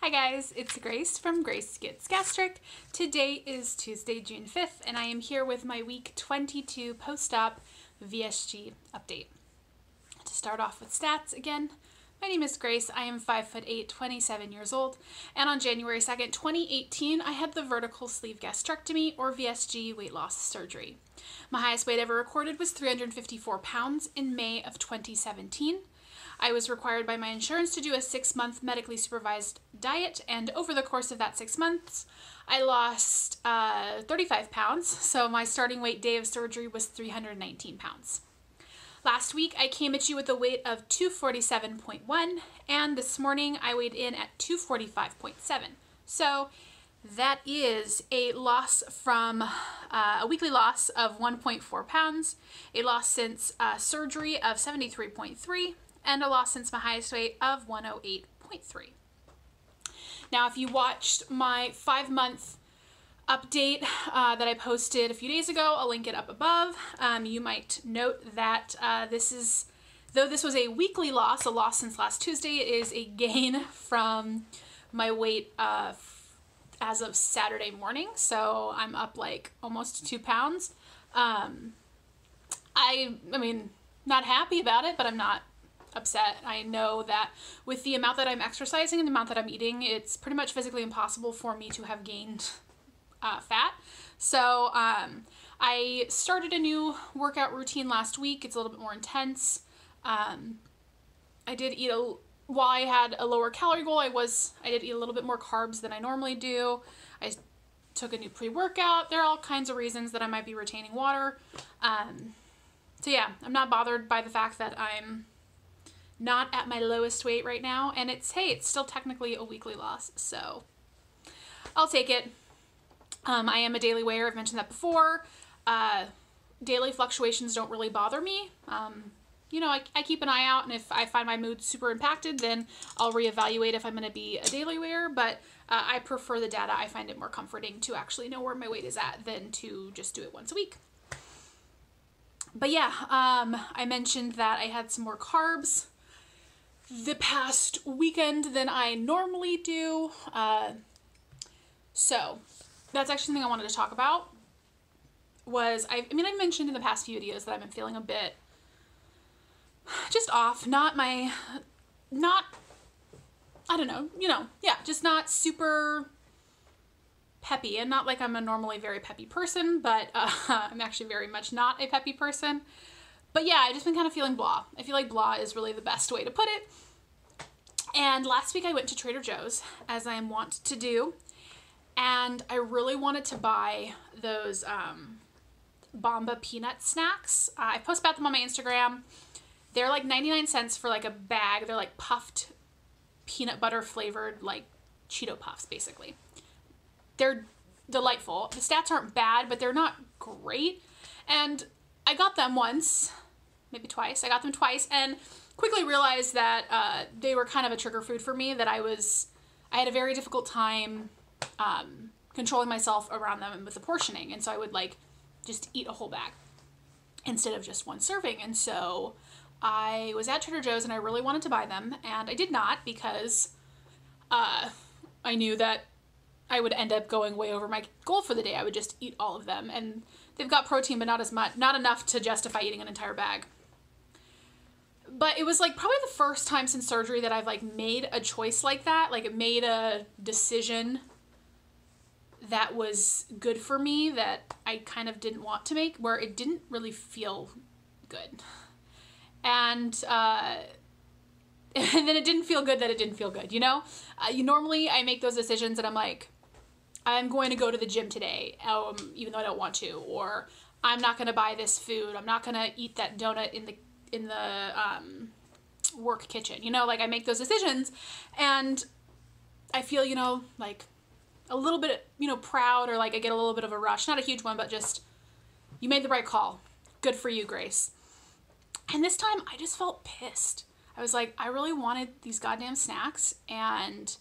Hi guys, it's Grace from Grace Gets Gastric. Today is Tuesday, June 5th, and I am here with my week 22 post-op VSG update. To start off with stats again, my name is Grace. I am 5'8", 27 years old, and on January 2nd, 2018, I had the Vertical Sleeve Gastrectomy, or VSG, weight loss surgery. My highest weight ever recorded was 354 pounds in May of 2017. I was required by my insurance to do a 6-month medically supervised diet, and over the course of that 6 months, I lost 35 pounds, so my starting weight day of surgery was 319 pounds. Last week, I came at you with a weight of 247.1, and this morning I weighed in at 245.7. So that is a loss from a weekly loss of 1.4 pounds, a loss since surgery of 73.3, and a loss since my highest weight of 108.3. Now, if you watched my 5-month update that I posted a few days ago, I'll link it up above. You might note that though this was a weekly loss, a loss since last Tuesday, it is a gain from my weight as of Saturday morning. So I'm up like almost 2 pounds. I mean, not happy about it, but I'm not upset. I know that with the amount that I'm exercising and the amount that I'm eating, it's pretty much physically impossible for me to have gained fat. So I started a new workout routine last week. It's a little bit more intense. I did eat while I had a lower calorie goal, I did eat a little bit more carbs than I normally do. I took a new pre-workout. There are all kinds of reasons that I might be retaining water. So yeah, I'm not bothered by the fact that I'm not at my lowest weight right now, and it's still technically a weekly loss, so I'll take it. I am a daily weigher, I've mentioned that before. Daily fluctuations don't really bother me. You know, I keep an eye out, and if I find my mood super impacted, then I'll reevaluate if I'm going to be a daily weigher, but I prefer the data. I find it more comforting to actually know where my weight is at than to just do it once a week. But yeah, I mentioned that I had some more carbs the past weekend than I normally do. So that's actually something I wanted to talk about. I mentioned in the past few videos that I've been feeling a bit just off, I don't know, yeah, just not super peppy, and not like I'm a normally very peppy person, but I'm actually very much not a peppy person. But yeah, I've just been kind of feeling blah. I feel like blah is really the best way to put it. And last week I went to Trader Joe's, as I am wont to do, and I really wanted to buy those Bomba peanut snacks. I post about them on my Instagram. They're like 99 cents for like a bag. They're like puffed peanut butter flavored like Cheeto Puffs, basically. They're delightful. The stats aren't bad, but they're not great. And I got them once, maybe twice. I got them twice and quickly realized that they were kind of a trigger food for me, that I had a very difficult time controlling myself around them and with the portioning. And so I would like just eat a whole bag instead of just one serving. And so I was at Trader Joe's and I really wanted to buy them, and I did not, because I knew that I would end up going way over my goal for the day. I would just eat all of them, and they've got protein, but not enough to justify eating an entire bag. But it was like probably the first time since surgery that I've like made a choice like that, like it made a decision that was good for me that I kind of didn't want to make, where it didn't really feel good. And then it didn't feel good that it didn't feel good, you know? Normally I make those decisions and I'm like, I'm going to go to the gym today, even though I don't want to, or I'm not going to buy this food, I'm not going to eat that donut in the work kitchen, you know? Like I make those decisions and I feel, you know, like a little bit, you know, proud, or like I get a little bit of a rush, not a huge one, but just, you made the right call. Good for you, Grace. And this time I just felt pissed. I was like, I really wanted these goddamn snacks, and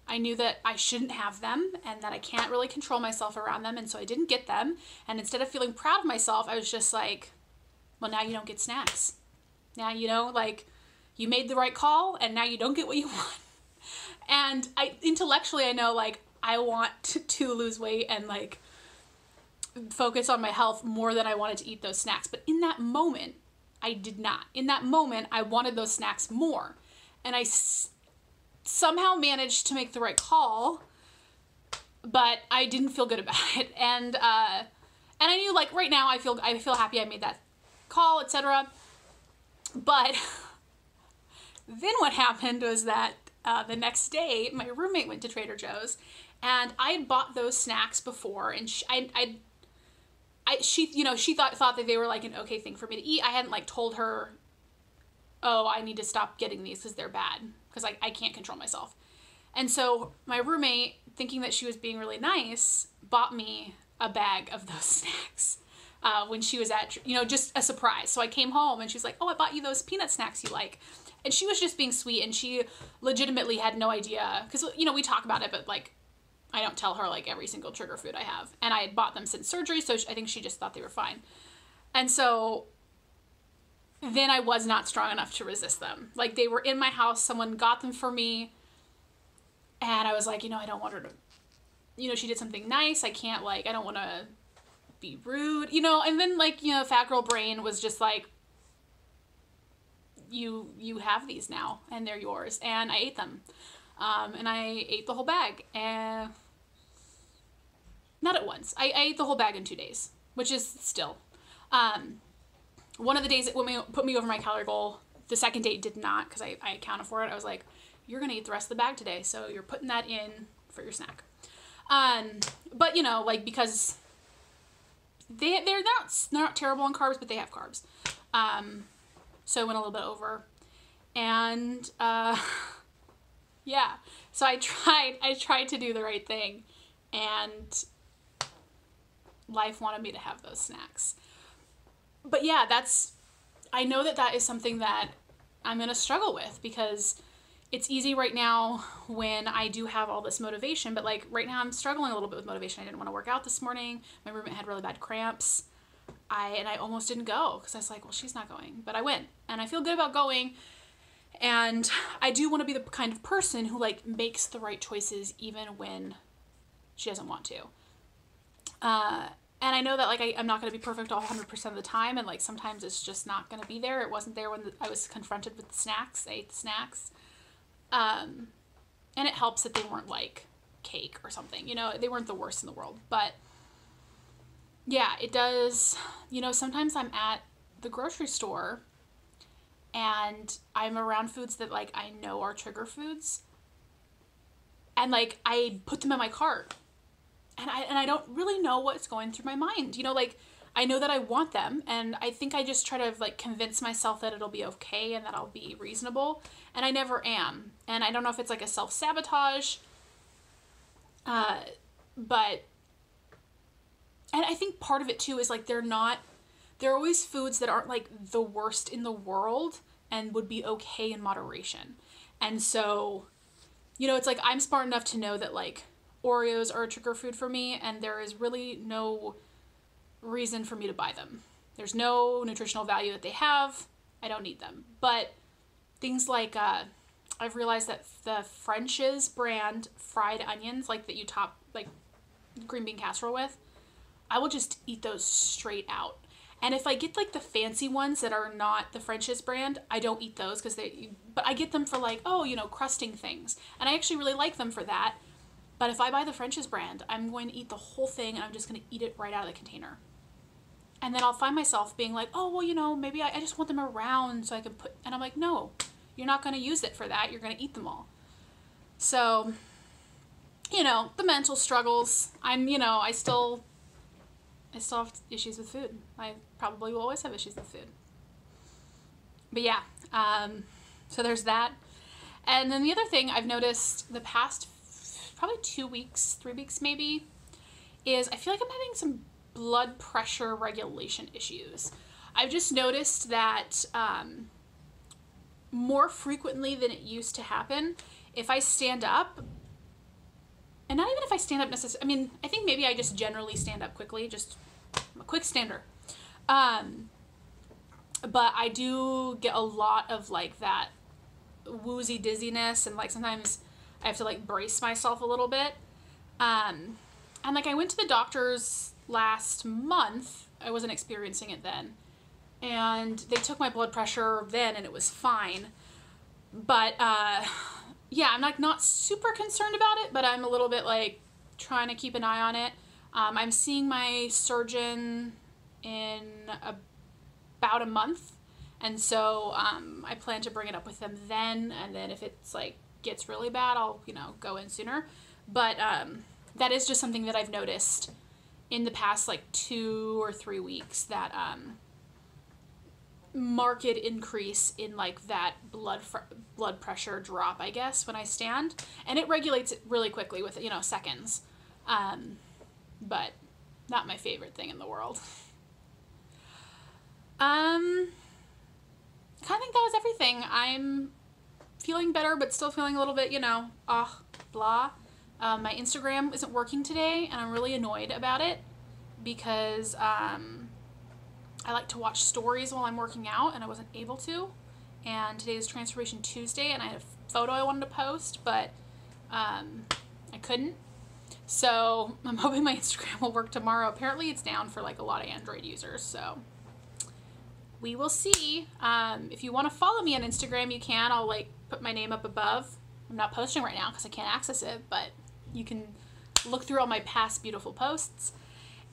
I knew that I shouldn't have them and that I can't really control myself around them, and so I didn't get them. And instead of feeling proud of myself, I was just like, well, now you don't get snacks. Now, you know, like, you made the right call and now you don't get what you want. And intellectually, I know, like, I want to lose weight and, like, focus on my health more than I wanted to eat those snacks. But in that moment, I did not. In that moment, I wanted those snacks more. And I somehow managed to make the right call, but I didn't feel good about it. And I knew, like, right now I feel happy I made that call, etc. But then what happened was that the next day, my roommate went to Trader Joe's, and I had bought those snacks before, and she thought that they were like an okay thing for me to eat. I hadn't like told her, oh, I need to stop getting these because they're bad, because I can't control myself. And so my roommate, thinking that she was being really nice, bought me a bag of those snacks when she was at, just a surprise. So I came home and she was like, oh, I bought you those peanut snacks you like. And she was just being sweet, and she legitimately had no idea, because, we talk about it, but, like, I don't tell her, like, every single trigger food I have. And I had bought them since surgery, so I think she just thought they were fine. And so then I was not strong enough to resist them. Like, they were in my house, someone got them for me, and I was like, I don't want her to, she did something nice, I can't, like, I don't want to be rude, and then, like, fat girl brain was just like, you have these now, and they're yours. And I ate them. And I ate the whole bag. And not at once. I ate the whole bag in 2 days, which is still. One of the days it put me over my calorie goal. The second day it did not, because I accounted for it. I was like, you're going to eat the rest of the bag today, so you're putting that in for your snack. But, like, because they're not terrible on carbs, but they have carbs. So I went a little bit over, and, yeah, so I tried to do the right thing, and life wanted me to have those snacks. But yeah, I know that is something that I'm going to struggle with, because it's easy right now when I do have all this motivation, but, like, right now I'm struggling a little bit with motivation. I didn't want to work out this morning. My roommate had really bad cramps. I almost didn't go, because I was like, well, she's not going, but I went, and I feel good about going. And I do want to be the kind of person who, like, makes the right choices even when she doesn't want to. And I know that, like, I'm not going to be perfect all 100% of the time, and, like, sometimes it's just not going to be there. It wasn't there when I was confronted with the snacks. I ate the snacks. And it helps that they weren't, like, cake or something. They weren't the worst in the world, but yeah, it does. Sometimes I'm at the grocery store and I'm around foods that, like, I know are trigger foods, and, like, I put them in my cart, and I don't really know what's going through my mind. Like, I know that I want them, and I think I just try to, like, convince myself that it'll be okay and that I'll be reasonable, and I never am. And I don't know if it's, like, a self-sabotage, but and I think part of it, too, is, like, there are always foods that aren't, like, the worst in the world and would be okay in moderation. And so, it's like, I'm smart enough to know that, like, Oreos are a trigger food for me, and there is really no reason for me to buy them. There's no nutritional value that they have. I don't need them. But things like, I've realized that the French's brand fried onions, like, that you top, like, green bean casserole with, I will just eat those straight out. And if I get, like, the fancy ones that are not the French's brand, I don't eat those, but I get them for, like, crusting things. And I actually really like them for that. But if I buy the French's brand, I'm going to eat the whole thing, and I'm just going to eat it right out of the container. And then I'll find myself being like, oh, well, maybe I just want them around so I can and I'm like, no, you're not going to use it for that. You're going to eat them all. So, the mental struggles. I still have issues with food. I probably will always have issues with food. But yeah, so there's that. And then the other thing I've noticed the past probably 2 weeks, 3 weeks maybe, is I feel like I'm having some blood pressure regulation issues. I've just noticed that more frequently than it used to happen, if I stand up, and not even if I stand up necessarily, I think maybe I just generally stand up quickly, just I'm a quick stander. But I do get a lot of, like, that woozy dizziness, and, like, sometimes I have to like brace myself a little bit. And like I went to the doctor's last month. I wasn't experiencing it then. And they took my blood pressure then and it was fine. But yeah, I'm like not super concerned about it, but I'm a little bit like trying to keep an eye on it. I'm seeing my surgeon in about a month. And so I plan to bring it up with them then. And then if it's like gets really bad, I'll, you know, go in sooner. But that is just something that I've noticed in the past like 2 or 3 weeks, that marked increase in like that blood pressure drop, I guess, when I stand, and it regulates it really quickly with, you know, seconds. But not my favorite thing in the world. I kind of think that was everything. I'm feeling better, but still feeling a little bit, you know, blah. My Instagram isn't working today, and I'm really annoyed about it because I like to watch stories while I'm working out, and I wasn't able to. And today is Transformation Tuesday, and I had a photo I wanted to post, but I couldn't. So I'm hoping my Instagram will work tomorrow. Apparently it's down for like a lot of Android users, so we will see. If you want to follow me on Instagram, you can. I'll like put my name up above. I'm not posting right now because I can't access it, but you can look through all my past beautiful posts.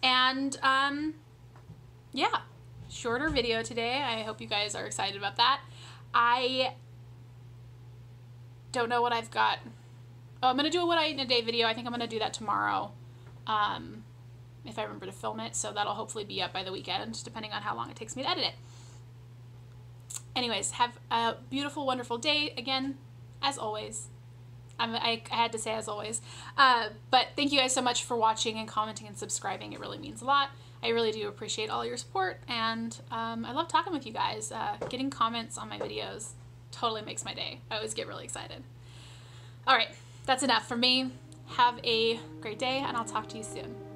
And yeah, shorter video today. I hope you guys are excited about that. I don't know what I've got. Oh, I'm going to do a what I eat in a day video. I think I'm going to do that tomorrow, if I remember to film it. So that'll hopefully be up by the weekend, depending on how long it takes me to edit it. Anyways, have a beautiful, wonderful day. Again, as always. I had to say as always. But thank you guys so much for watching and commenting and subscribing. It really means a lot. I really do appreciate all your support. And I love talking with you guys. Getting comments on my videos totally makes my day. I always get really excited. All right. That's enough for me. Have a great day, and I'll talk to you soon.